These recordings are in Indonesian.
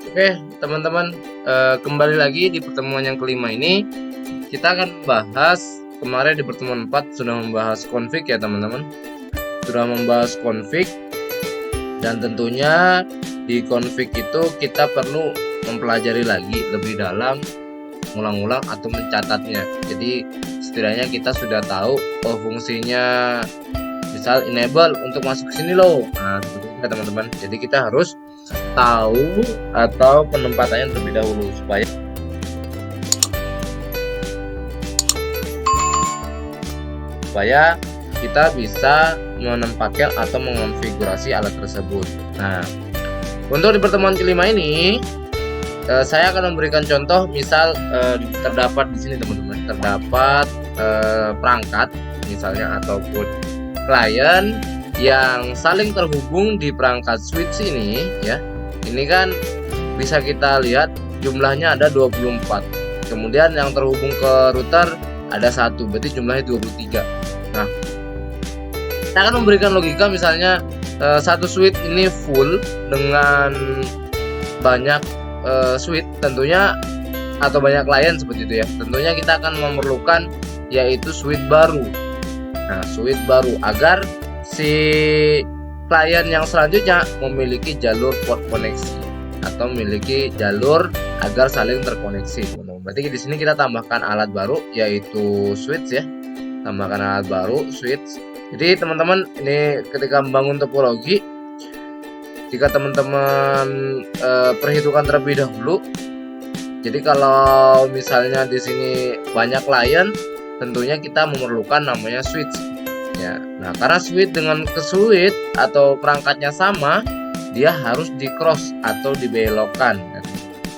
Oke, teman-teman, kembali lagi di pertemuan yang kelima ini. Kita akan membahas, kemarin di pertemuan 4 sudah membahas config ya teman-teman. Sudah membahas config, dan tentunya di config itu kita perlu mempelajari lagi lebih dalam, ulang-ulang atau mencatatnya. Jadi setidaknya kita sudah tahu fungsinya, misal enable untuk masuk ke sini loh. Nah, seperti itu teman-teman. Jadi kita harus tahu atau penempatannya terlebih dahulu supaya kita bisa menempatkan atau mengonfigurasi alat tersebut. Nah, untuk di pertemuan kelima ini saya akan memberikan contoh, misal terdapat di sini teman-teman, terdapat perangkat misalnya ataupun klien yang saling terhubung di perangkat switch ini ya. Ini kan bisa kita lihat jumlahnya ada 24. Kemudian yang terhubung ke router ada 1, berarti jumlahnya 23. Nah, kita akan memberikan logika, misalnya satu switch ini full dengan banyak switch tentunya, atau banyak klien seperti itu ya. Tentunya kita akan memerlukan yaitu switch baru. Nah, switch baru agar si klien yang selanjutnya memiliki jalur port koneksi atau memiliki jalur agar saling terkoneksi. Berarti di sini kita tambahkan alat baru yaitu switch ya. Tambahkan alat baru switch. Jadi teman-teman, ini ketika membangun topologi, jika teman-teman perhitungkan terlebih dahulu. Jadi kalau misalnya di sini banyak klien, tentunya kita memerlukan namanya switch. Ya, nah karena switch dengan ke switch atau perangkatnya sama, dia harus di cross atau dibelokkan. Ya,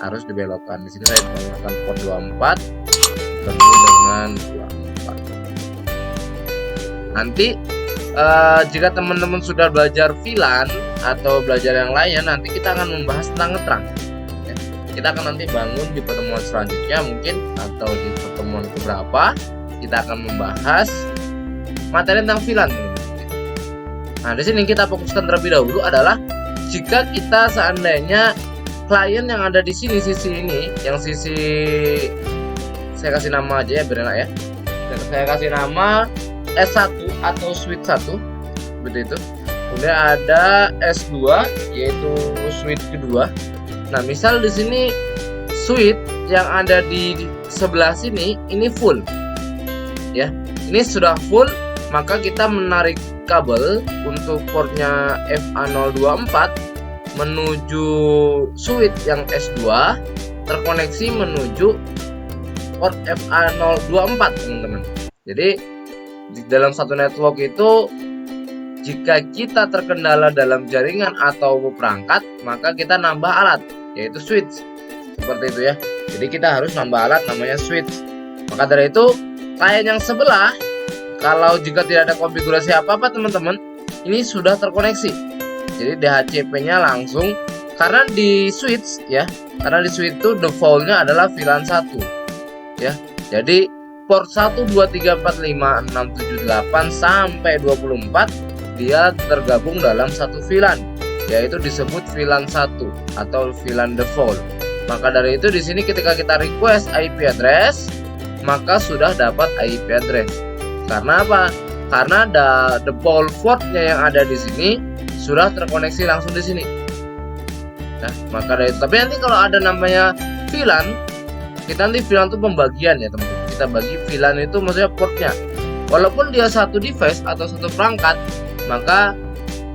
harus dibelokkan. Di sini saya menggunakan port 24 dengan 24. Nanti jika teman-teman sudah belajar VLAN atau belajar yang lain, nanti kita akan membahas tentang ngetrunk. Ya, kita akan nanti bangun di pertemuan selanjutnya mungkin, atau di pertemuan keberapa kita akan membahas materi tentang VLAN. Nah, di sini kita fokuskan terlebih dahulu adalah jika kita seandainya klien yang ada di sini, sisi ini, yang sisi saya kasih nama aja ya, biar enak ya. Saya kasih nama S1 atau switch 1 seperti itu. Kemudian ada S2 yaitu switch kedua. Nah, misal di sini switch yang ada di sebelah sini ini full. Ya, ini sudah full. Maka kita menarik kabel untuk portnya FA024 menuju switch yang S2, terkoneksi menuju port FA024 teman-teman. Jadi di dalam satu network itu, jika kita terkendala dalam jaringan atau perangkat, maka kita nambah alat yaitu switch. Seperti itu ya. Jadi kita harus nambah alat namanya switch. Maka dari itu klien yang sebelah, kalau jika tidak ada konfigurasi apa-apa teman-teman, ini sudah terkoneksi. Jadi DHCP-nya langsung, karena di switch ya, karena di switch itu default-nya adalah VLAN 1 ya. Jadi port 1 2 3 4 5 6 7 8 sampai 24 dia tergabung dalam satu VLAN, yaitu disebut VLAN 1 atau VLAN default. Maka dari itu di sini ketika kita request IP address, maka sudah dapat IP address. Karena apa? Karena default portnya yang ada di sini sudah terkoneksi langsung di sini. Nah, maka dari itu. Tapi nanti kalau ada namanya VLAN, kita nanti VLAN itu pembagian ya teman-teman. Kita bagi VLAN itu maksudnya portnya. Walaupun dia satu device atau satu perangkat, maka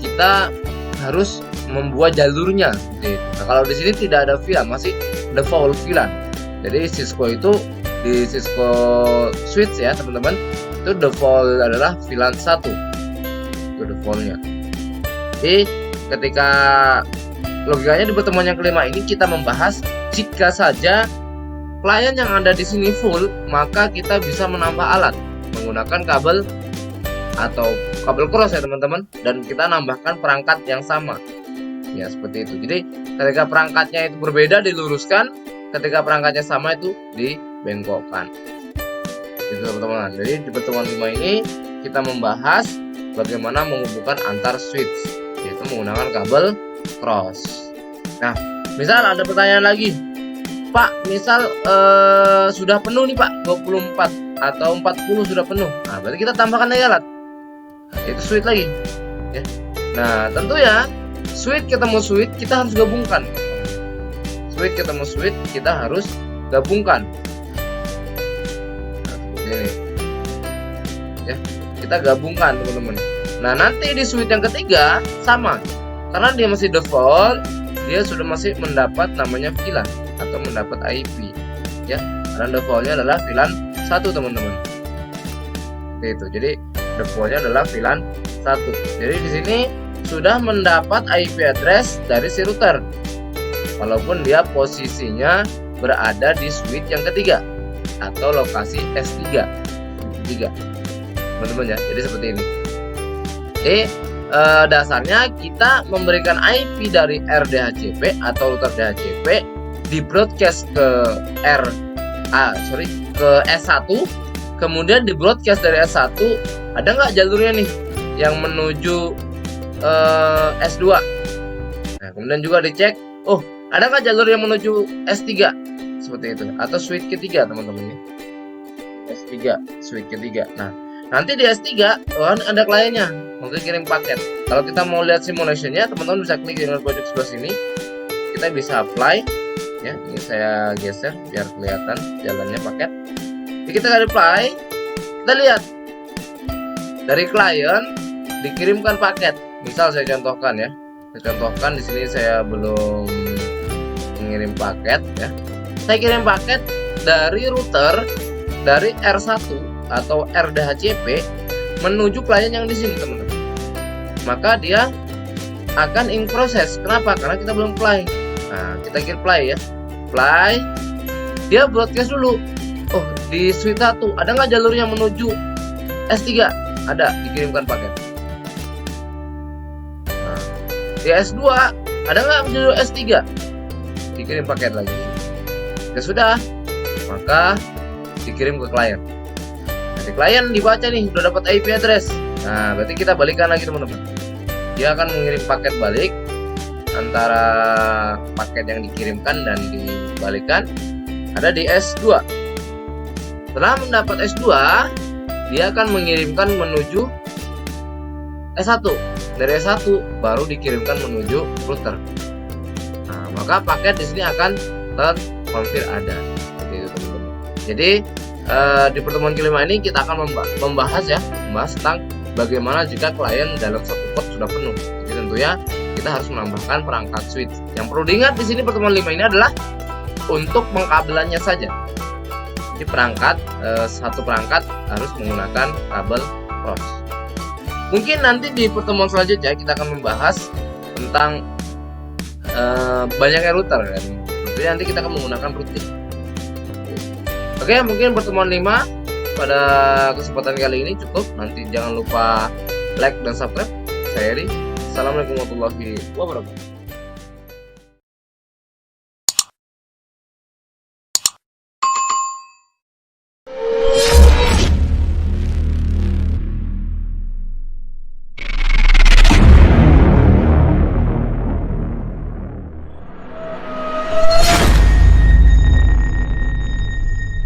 kita harus membuat jalurnya. Nah, kalau di sini tidak ada VLAN, masih default VLAN. Jadi Cisco itu di Cisco switch ya teman-teman, itu default adalah VLAN 1. Itu defaultnya. Jadi ketika logikanya di pertemuan yang kelima ini kita membahas jika saja klien yang ada di sini full, maka kita bisa menambah alat menggunakan kabel atau kabel cross ya teman-teman, dan kita nambahkan perangkat yang sama. Ya seperti itu. Jadi ketika perangkatnya itu berbeda diluruskan, ketika perangkatnya sama itu dibengkokkan. Itu teman-teman. Jadi di pertemuan 5 ini kita membahas bagaimana menghubungkan antar switch, yaitu menggunakan kabel cross. Nah, Misal ada pertanyaan lagi, Pak, misal sudah penuh nih Pak, 24 atau 40 sudah penuh. Nah, berarti kita tambahkan lagi alat. Nah, itu switch lagi. Ya. Nah, tentunya switch ketemu switch kita harus gabungkan. Switch ketemu switch kita harus gabungkan. Nah, seperti ini. Ya, kita gabungkan teman-teman. Nah, nanti di switch yang ketiga sama. Karena dia masih default, dia sudah masih mendapat namanya VLAN atau mendapat IP. Ya, karena defaultnya adalah VLAN 1 teman-teman. Seperti itu. Jadi defaultnya adalah VLAN 1. Jadi di sini sudah mendapat IP address dari si router. Walaupun dia posisinya berada di switch yang ketiga atau lokasi S3. Teman-teman ya. Jadi seperti ini. Jadi dasarnya kita memberikan IP dari RDHCP atau router DHCP di broadcast ke ke S1, kemudian di broadcast dari S1 ada nggak jalurnya nih yang menuju S2. Nah, kemudian juga dicek, oh ada nggak jalur yang menuju S3 seperti itu, atau switch ketiga teman-teman ya. S3 switch ketiga. Nah, nanti di S3 ada kliennya mungkin kirim paket. Kalau kita mau lihat simulationnya, teman-teman bisa klik dengan pojok sebelah sini, kita bisa apply ya. Ini saya geser biar kelihatan jalannya paket. Jadi kita apply, kita lihat dari klien dikirimkan paket. Misal saya contohkan ya, di sini saya belum mengirim paket ya. Saya kirim paket dari router dari R1 atau RDHCP menuju klien yang di sini teman-teman. Maka dia akan in proses. Kenapa? Karena kita belum play. Nah, kita klik play ya. Play. Dia broadcast dulu. Oh, di switch 1 ada nggak jalur yang menuju S3? Ada, dikirimkan paket. Nah, di S2 ada nggak menuju S3? Dikirim paket lagi. Ya sudah, maka dikirim ke klien. Nanti klien dibaca nih, udah dapat IP address. Nah, berarti kita balikan lagi teman-teman. Dia akan mengirim paket balik antara paket yang dikirimkan dan dibalikan ada di S2. Setelah mendapat S2, dia akan mengirimkan menuju S1. Dari S1 baru dikirimkan menuju router. Nah, maka paket di sini akan terkonfir ada. Seperti itu teman-teman. Jadi di pertemuan kelima ini kita akan membahas tentang bagaimana jika klien dalam satu port sudah penuh. Jadi tentunya kita harus menambahkan perangkat switch. Yang perlu diingat di sini pertemuan 5 ini adalah untuk pengkabelannya saja. Jadi satu perangkat harus menggunakan kabel cross. Mungkin nanti di pertemuan selanjutnya kita akan membahas tentang banyaknya router kan. Jadi nanti kita akan menggunakan routing. Oke, mungkin pertemuan 5 pada kesempatan kali ini cukup. Nanti jangan lupa like dan subscribe. Saya Eri. Assalamualaikum warahmatullahi wabarakatuh.